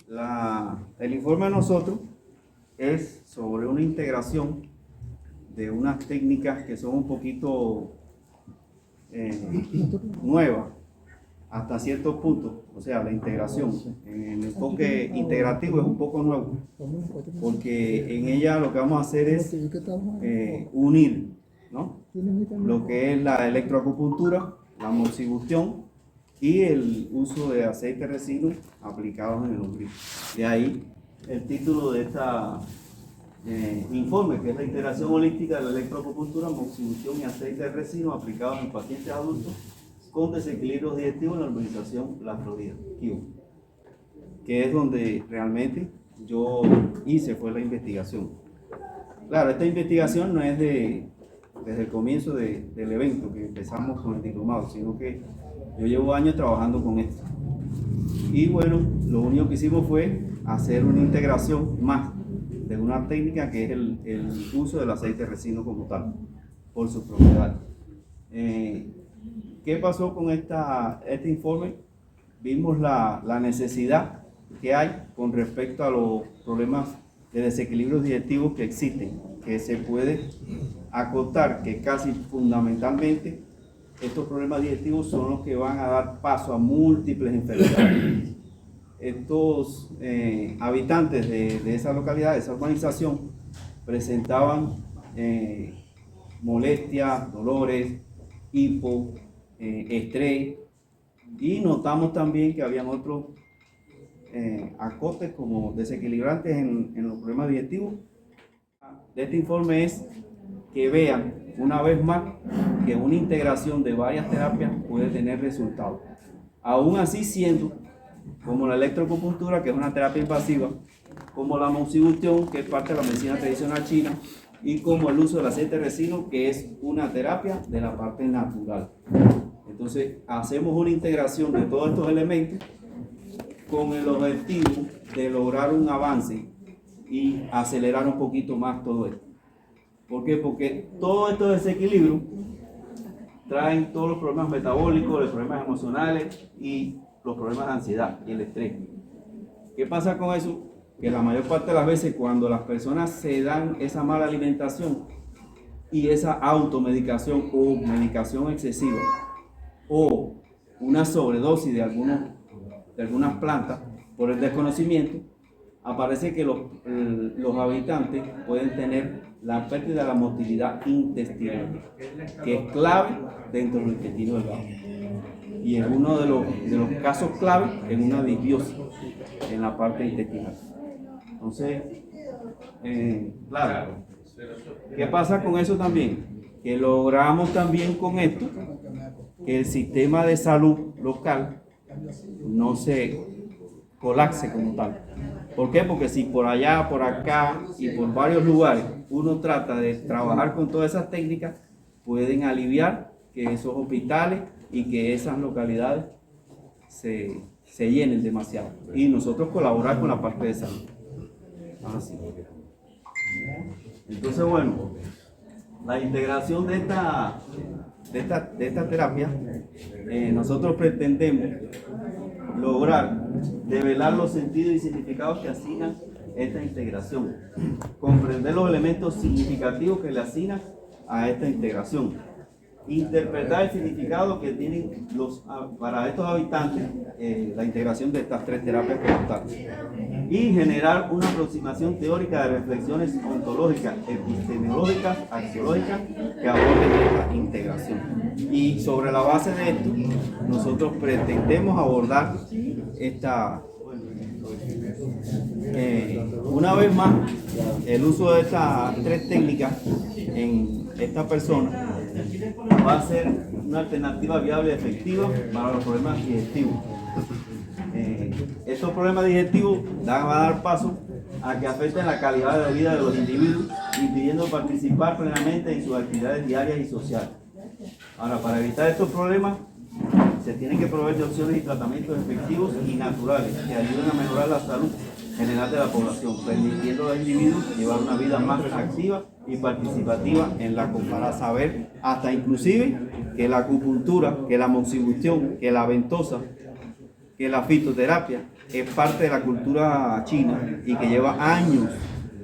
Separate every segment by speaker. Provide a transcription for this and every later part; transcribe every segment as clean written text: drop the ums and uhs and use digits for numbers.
Speaker 1: El informe de nosotros es sobre una integración de unas técnicas que son un poquito nuevas hasta cierto punto. O sea, la integración en el enfoque integrativo es un poco nuevo, porque en ella lo que vamos a hacer es unir, ¿no?, lo que es la electroacupuntura, la moxibustión y el uso de aceite resino aplicados en el ombligo. De ahí el título de esta informe, que es la integración holística de la electroacupuntura, moxibustión y aceite resino aplicados en pacientes adultos con desequilibrios digestivos en la urbanización La Florida, que es donde realmente yo fue la investigación. Claro, esta investigación no es desde el comienzo del evento que empezamos con el diplomado, sino que yo llevo años trabajando con esto. Y bueno, lo único que hicimos fue hacer una integración más de una técnica que es el uso del aceite resino como tal, por sus propiedades. ¿Qué pasó con este informe? Vimos la necesidad que hay con respecto a los problemas de desequilibrios digestivos que existen, que se puede acotar que casi fundamentalmente estos problemas digestivos son los que van a dar paso a múltiples enfermedades. Estos habitantes de esa localidad, de esa urbanización, presentaban molestias, dolores, hipo, estrés, y notamos también que habían otros acotes como desequilibrantes en los problemas digestivos. De este informe es que vean una vez más que una integración de varias terapias puede tener resultados, aún así siendo como la electroacupuntura, que es una terapia invasiva, como la moxibustión, que es parte de la medicina tradicional china, y como el uso del aceite resino, que es una terapia de la parte natural. Entonces hacemos una integración de todos estos elementos con el objetivo de lograr un avance y acelerar un poquito más todo esto. ¿Por qué? Porque todos estos desequilibrios traen todos los problemas metabólicos, los problemas emocionales y los problemas de ansiedad y el estrés. ¿Qué pasa con eso? Que la mayor parte de las veces cuando las personas se dan esa mala alimentación y esa automedicación o medicación excesiva o una sobredosis de algunas plantas por el desconocimiento, aparece que los habitantes pueden tener la pérdida de la motilidad intestinal, que es clave dentro del intestino delgado. Y en uno de los casos clave, en una disbiosis en la parte intestinal. Entonces, claro, ¿qué pasa con eso también? Que logramos también con esto que el sistema de salud local no se colapse como tal. ¿Por qué? Porque si por allá, por acá y por varios lugares uno trata de trabajar con todas esas técnicas, pueden aliviar que esos hospitales y que esas localidades se llenen demasiado. Y nosotros colaborar con la parte de salud. Así. Entonces, bueno, la integración de esta terapia, nosotros pretendemos lograr develar los sentidos y significados que asignan esta integración, comprender los elementos significativos que le asignan a esta integración, interpretar el significado que tienen para estos habitantes la integración de estas tres terapias como tal, y generar una aproximación teórica de reflexiones ontológicas, epistemológicas, axiológicas que aborden esta integración. Y sobre la base de esto, nosotros pretendemos abordar una vez más el uso de estas tres técnicas en esta persona va a ser una alternativa viable y efectiva para los problemas digestivos. Estos problemas digestivos van a dar paso a que afecten la calidad de vida de los individuos, impidiendo participar plenamente en sus actividades diarias y sociales. Ahora, para evitar estos problemas, se tienen que proveer de opciones y tratamientos efectivos y naturales que ayuden a mejorar la salud general de la población, permitiendo a los individuos llevar una vida más activa y participativa en la comparada, saber hasta inclusive que la acupuntura, que la moxibustión, que la ventosa, que la fitoterapia es parte de la cultura china y que lleva años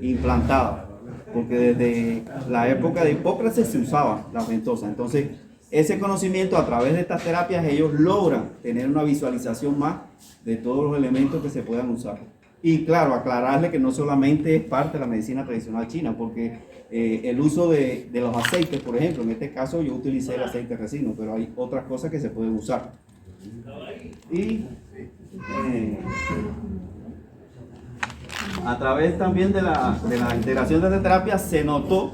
Speaker 1: implantada, porque desde la época de Hipócrates se usaba la ventosa. Entonces, ese conocimiento a través de estas terapias ellos logran tener una visualización más de todos los elementos que se puedan usar. Y claro, aclararle que no solamente es parte de la medicina tradicional china, porque el uso de los aceites, por ejemplo, en este caso yo utilicé el aceite resino, pero hay otras cosas que se pueden usar. Y a través también de la integración de esta terapia se notó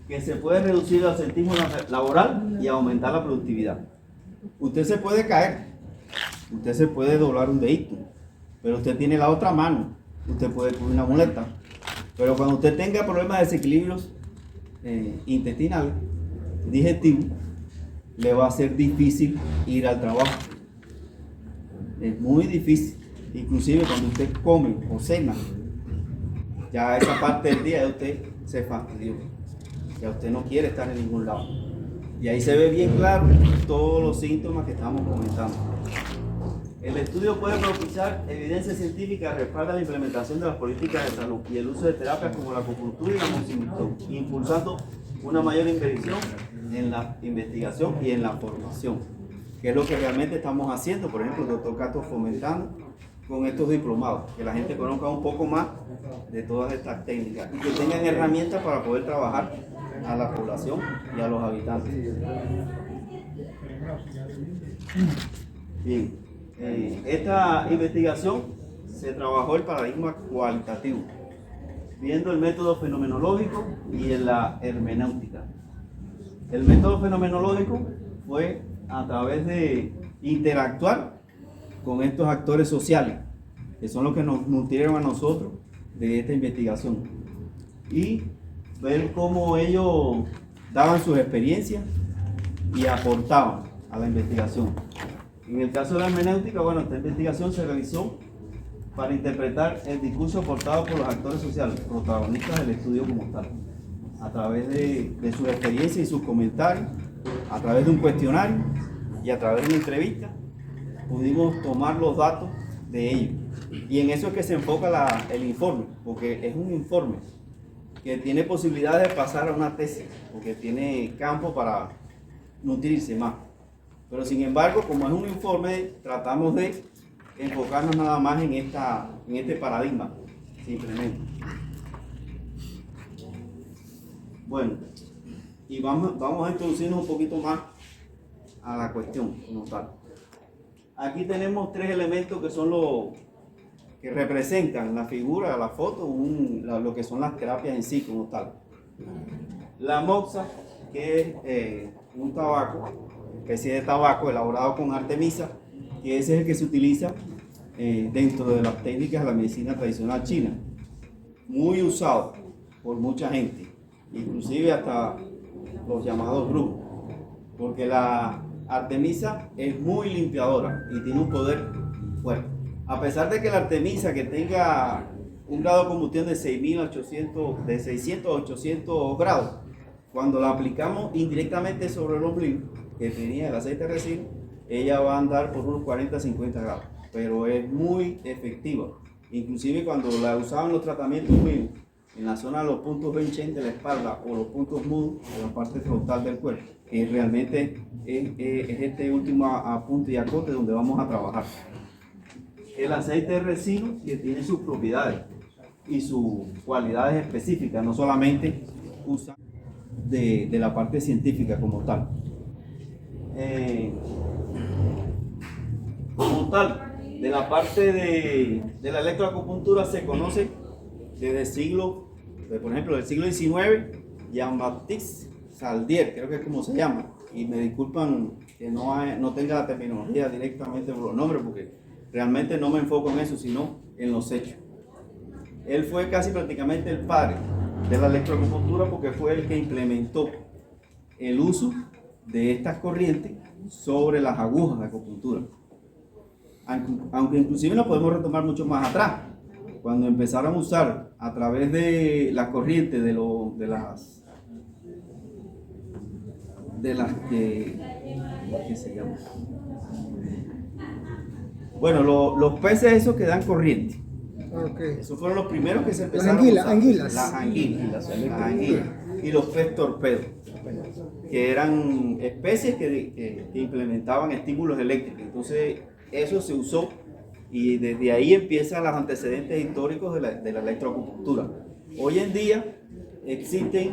Speaker 1: que se puede reducir el absentismo laboral y aumentar la productividad. Usted se puede caer, usted se puede doblar un dedito, pero usted tiene la otra mano, usted puede coger una muleta. Pero cuando usted tenga problemas de desequilibrios intestinales, digestivos, le va a ser difícil ir al trabajo. Es muy difícil. Inclusive cuando usted come o cena, ya esa parte del día de usted se fastidió. Ya usted no quiere estar en ningún lado. Y ahí se ve bien claro todos los síntomas que estamos comentando. El estudio puede propiciar evidencia científica que respalda la implementación de las políticas de salud y el uso de terapias como la acupuntura y la moxibustión, impulsando una mayor inversión en la investigación y en la formación, que es lo que realmente estamos haciendo. Por ejemplo, el doctor Cato fomentando con estos diplomados, que la gente conozca un poco más de todas estas técnicas y que tengan herramientas para poder trabajar a la población y a los habitantes. Bien, esta investigación se trabajó el paradigma cualitativo, viendo el método fenomenológico y en la hermenéutica. El método fenomenológico fue a través de interactuar con estos actores sociales, que son los que nos nutrieron a nosotros de esta investigación, y ver cómo ellos daban sus experiencias y aportaban a la investigación. En el caso de la hermenéutica, bueno, esta investigación se realizó para interpretar el discurso aportado por los actores sociales, protagonistas del estudio como tal, a través de sus experiencias y sus comentarios, a través de un cuestionario y a través de una entrevista, pudimos tomar los datos de ellos. Y en eso es que se enfoca el informe, porque es un informe que tiene posibilidades de pasar a una tesis, porque tiene campo para nutrirse más. Pero sin embargo, como es un informe, tratamos de enfocarnos nada más en este paradigma, simplemente. Bueno, y vamos a introducirnos un poquito más a la cuestión como tal. Aquí tenemos tres elementos que son los que representan la figura, la foto, lo que son las terapias en sí como tal. La moxa, que es un tabaco, especie de tabaco elaborado con artemisa, que ese es el que se utiliza dentro de las técnicas de la medicina tradicional china, muy usado por mucha gente, inclusive hasta los llamados brujos, porque la artemisa es muy limpiadora y tiene un poder fuerte. A pesar de que la artemisa que tenga un grado de combustión de 6.800, de 600 a 800 grados, cuando la aplicamos indirectamente sobre el ombligo, que tenía el aceite resino, ella va a andar por unos 40 a 50 grados, pero es muy efectiva. Inclusive cuando la usaban los tratamientos míos, en la zona de los puntos Benchen de la espalda o los puntos mudos de la parte frontal del cuerpo, que realmente es este último apunte y acote donde vamos a trabajar. El aceite de resino, que tiene sus propiedades y sus cualidades específicas, no solamente usa de la parte científica como tal. Como tal, de la parte de la electroacupuntura se conoce desde el siglo, por ejemplo, del siglo XIX, Jean-Baptiste Saldier, creo que es como se llama, y me disculpan que no tenga la terminología directamente por los nombres, porque realmente no me enfoco en eso, sino en los hechos. Él fue casi prácticamente el padre de la electroacupuntura, porque fue el que implementó el uso de estas corrientes sobre las agujas de acupuntura. Aunque inclusive lo podemos retomar mucho más atrás, cuando empezaron a usar a través de las corrientes de las que ¿qué se llama? Bueno, los peces esos que dan corriente.
Speaker 2: Okay.
Speaker 1: Esos fueron los primeros que se empezaron a usar.
Speaker 2: Anguilas.
Speaker 1: Las anguilas. Y los pez torpedos, que eran especies que implementaban estímulos eléctricos. Entonces, eso se usó y desde ahí empiezan los antecedentes históricos de la electroacupuntura. Hoy en día existen,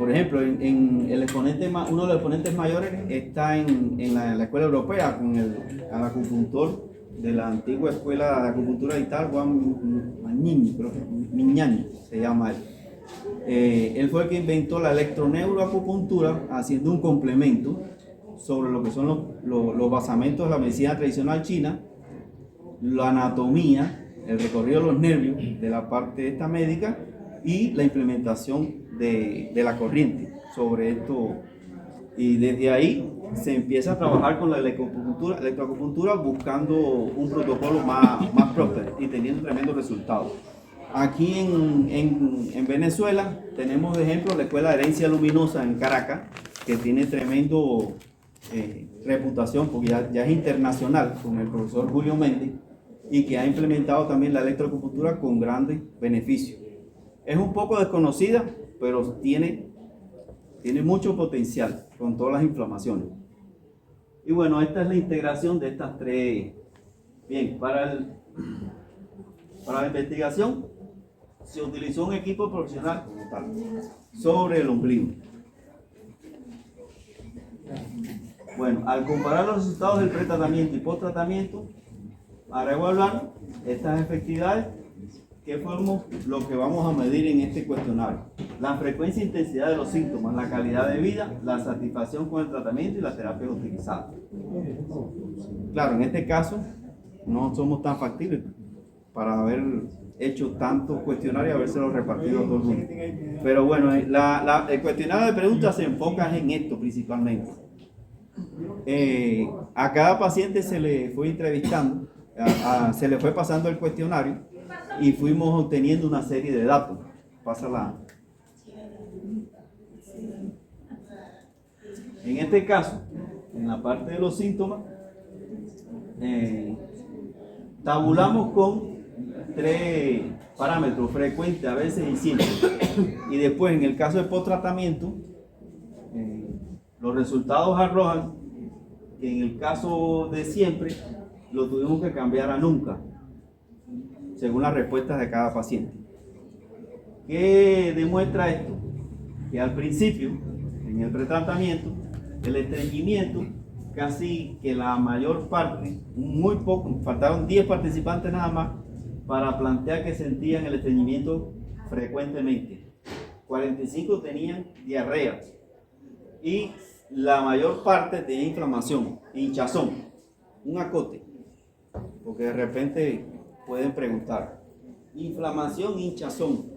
Speaker 1: por ejemplo, uno de los exponentes mayores está en la escuela europea con el acupuntor de la antigua escuela de acupuntura de Italia, Juan Magnini, creo que Mignani se llama él. Él fue el que inventó la electroneuroacupuntura haciendo un complemento sobre lo que son los basamentos de la medicina tradicional china, la anatomía, el recorrido de los nervios de la parte esta médica y la implementación de la corriente sobre esto. Y desde ahí se empieza a trabajar con la electroacupuntura buscando un protocolo más próspero y teniendo tremendos resultados. Aquí en Venezuela tenemos de ejemplo la Escuela de Herencia Luminosa en Caracas, que tiene tremendo reputación porque ya es internacional con el profesor Julio Méndez y que ha implementado también la electroacupuntura con grandes beneficios. Es un poco desconocida, pero tiene mucho potencial con todas las inflamaciones. Y bueno, esta es la integración de estas tres. Bien, para la investigación se utilizó un equipo profesional sobre el ombligo. Bueno, al comparar los resultados del pretratamiento y posttratamiento, para evaluar estas efectividades, ¿qué fue lo que vamos a medir en este cuestionario? La frecuencia e intensidad de los síntomas, la calidad de vida, la satisfacción con el tratamiento y las terapias utilizadas. Claro, en este caso no somos tan factibles para haber hecho tantos cuestionarios y habérselos repartido a todo el mundo. Pero bueno, el cuestionario de preguntas se enfoca en esto principalmente. A cada paciente se le fue entrevistando, se le fue pasando el cuestionario y fuimos obteniendo una serie de datos. Pásala. En este caso, en la parte de los síntomas, tabulamos con 3 parámetros: frecuente, a veces y siempre. Y después, en el caso de posttratamiento, los resultados arrojan que en el caso de siempre lo tuvimos que cambiar a nunca, según las respuestas de cada paciente. ¿Qué demuestra esto? Que al principio, en el pretratamiento, el estreñimiento, casi que la mayor parte, muy poco, faltaron 10 participantes nada más para plantear que sentían el estreñimiento frecuentemente. 45 tenían diarrea y la mayor parte tenía inflamación, hinchazón, un acote, porque de repente pueden preguntar, inflamación, hinchazón.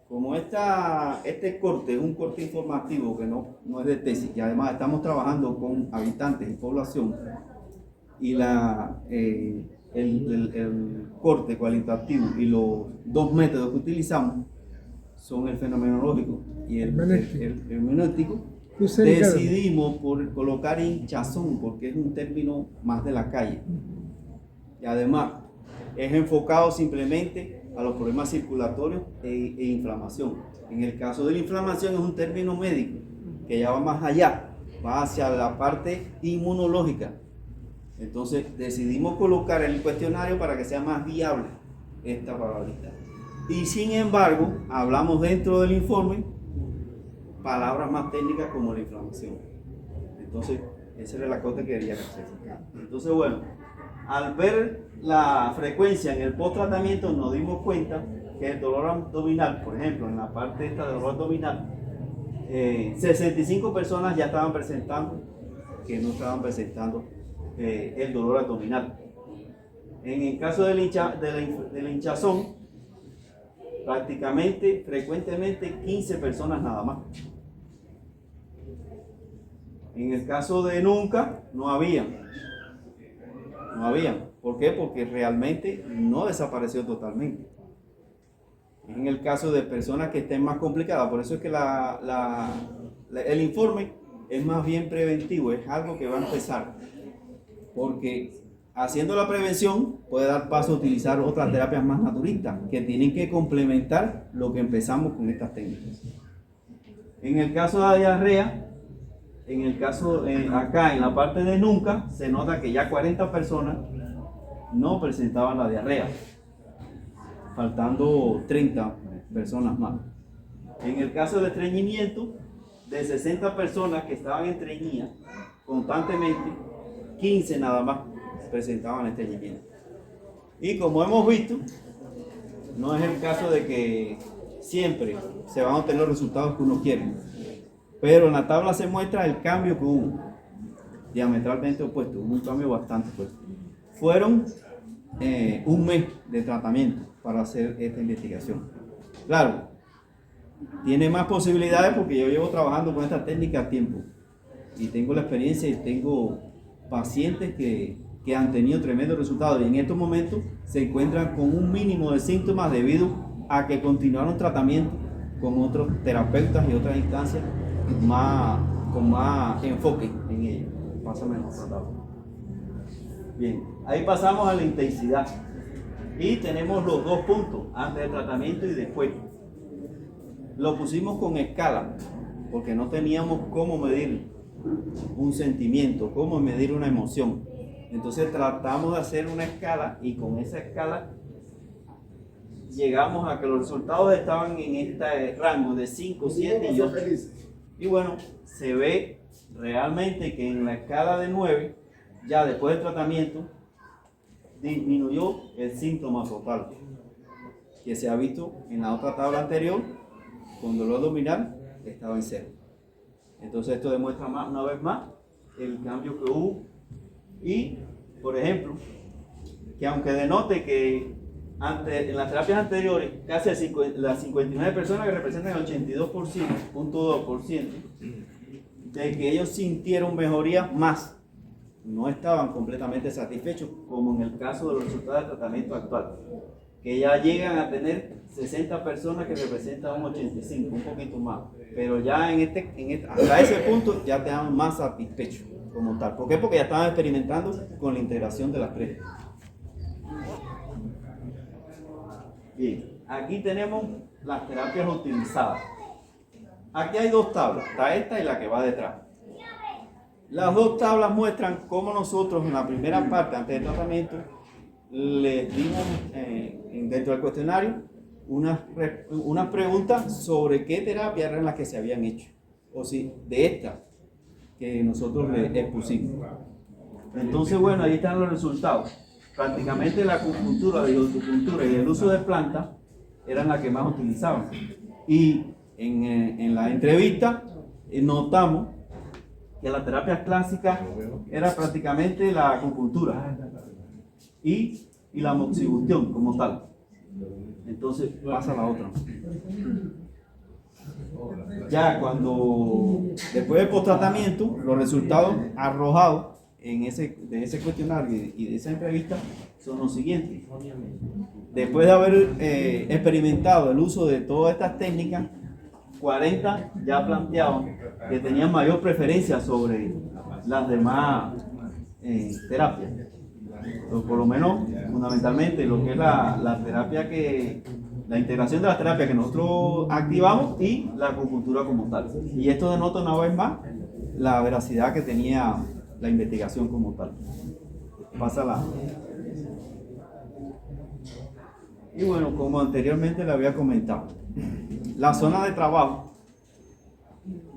Speaker 1: Como este corte es un corte informativo que no es de tesis, y además estamos trabajando con habitantes y población, y el corte cualitativo y los 2 métodos que utilizamos son el fenomenológico y el hermenéutico, decidimos por colocar hinchazón porque es un término más de la calle. Y además es enfocado simplemente a los problemas circulatorios e inflamación. En el caso de la inflamación es un término médico que ya va más allá, va hacia la parte inmunológica. Entonces decidimos colocar en el cuestionario para que sea más viable esta palabrita. Y sin embargo, hablamos dentro del informe palabras más técnicas como la inflamación. Entonces, esa era la cosa que quería hacer. Entonces, bueno, al ver la frecuencia en el posttratamiento nos dimos cuenta que el dolor abdominal, por ejemplo, en la parte esta de dolor abdominal, 65 personas ya estaban presentando que no estaban presentando el dolor abdominal. En el caso de la hinchazón, prácticamente, frecuentemente 15 personas nada más. En el caso de nunca, no había. ¿Por qué? Porque realmente no desapareció totalmente. En el caso de personas que estén más complicadas, por eso es que el informe es más bien preventivo, es algo que va a empezar. Porque haciendo la prevención puede dar paso a utilizar otras terapias más naturistas que tienen que complementar lo que empezamos con estas técnicas. En el caso de la diarrea, en el caso acá en la parte de nunca, se nota que ya 40 personas no presentaban la diarrea, faltando 30 personas más. En el caso del estreñimiento, de 60 personas que estaban estreñidas constantemente, 15 nada más presentaban estreñimiento. Y como hemos visto, no es el caso de que siempre se van a obtener los resultados que uno quiere, pero en la tabla se muestra el cambio que hubo, diametralmente opuesto, un cambio bastante fuerte. Fueron un mes de tratamiento para hacer esta investigación. Claro, tiene más posibilidades porque yo llevo trabajando con esta técnica a tiempo y tengo la experiencia y tengo pacientes que han tenido tremendos resultados y en estos momentos se encuentran con un mínimo de síntomas debido a que continuaron tratamiento con otros terapeutas y otras instancias con más enfoque en ello. Pásame el tratado. Bien, ahí pasamos a la intensidad y tenemos los dos puntos, antes del tratamiento y después. Lo pusimos con escala porque no teníamos cómo medir un sentimiento, cómo medir una emoción. Entonces tratamos de hacer una escala y con esa escala llegamos a que los resultados estaban en este rango de 5, 7 y 8. Y bueno, se ve realmente que en la escala de 9, ya después del tratamiento, disminuyó el síntoma total, que se ha visto en la otra tabla anterior, con dolor abdominal, estaba en 0. Entonces esto demuestra una vez más el cambio que hubo. Y, por ejemplo, que aunque denote que en las terapias anteriores, casi las 59 personas que representan el 82%, de que ellos sintieron mejoría más, no estaban completamente satisfechos, como en el caso de los resultados del tratamiento actual, que ya llegan a tener 60 personas que representan un 85, un poquito más, pero ya hasta ese punto ya te dan más satisfechos como tal. ¿Por qué? Porque ya estaban experimentando con la integración de las tres. Bien, aquí tenemos las terapias utilizadas. Aquí hay dos tablas, está esta y la que va detrás. Las dos tablas muestran cómo nosotros en la primera parte, antes del tratamiento, les dimos dentro del cuestionario unas preguntas sobre qué terapia eran las que se habían hecho, o si de estas que nosotros les expusimos. Entonces, bueno, ahí están los resultados. Prácticamente la acupuntura, la autopuntura y el uso de plantas eran las que más utilizaban. Y en la entrevista notamos que la terapia clásica era prácticamente la acupuntura y la moxibustión como tal. Entonces pasa la otra. Ya después del posttratamiento, los resultados arrojados de ese cuestionario y de esa entrevista son los siguientes. Después de haber experimentado el uso de todas estas técnicas, 40 ya planteaban que tenían mayor preferencia sobre las demás terapias. O por lo menos, fundamentalmente, lo que es la terapia la integración de las terapias que nosotros activamos y la acupuntura como tal. Y esto denota una vez más la veracidad que tenía la investigación como tal. Pásala. Y bueno, como anteriormente le había comentado, la zona de trabajo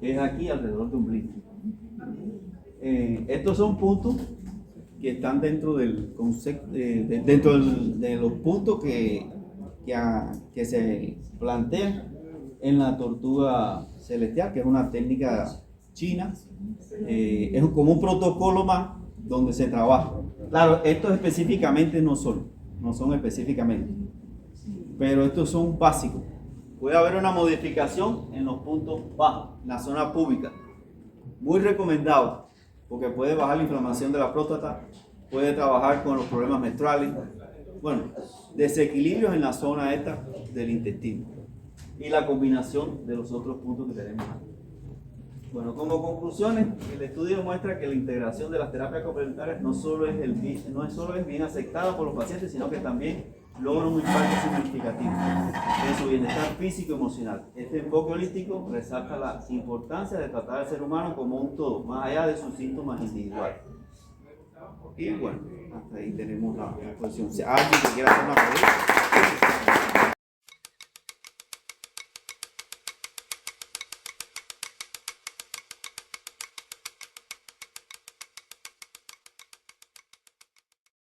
Speaker 1: es aquí alrededor de un ombligo. Estos son puntos que están dentro del concepto, de los puntos que se plantean en la tortuga celestial, que es una técnica china. Es como un protocolo más donde se trabaja. Claro, estos específicamente no son específicamente, pero estos son básicos. Puede haber una modificación en los puntos bajos, en la zona púbica. Muy recomendado, porque puede bajar la inflamación de la próstata, puede trabajar con los problemas menstruales, bueno, desequilibrios en la zona esta del intestino y la combinación de los otros puntos que tenemos aquí. Bueno, como conclusiones, el estudio muestra que la integración de las terapias complementarias no solo es bien aceptada por los pacientes, sino que también logra un impacto significativo en su bienestar físico y emocional. Este enfoque holístico resalta la importancia de tratar al ser humano como un todo, más allá de sus síntomas individuales. Y bueno, hasta ahí tenemos la exposición. Si alguien que quiera hacer una pregunta.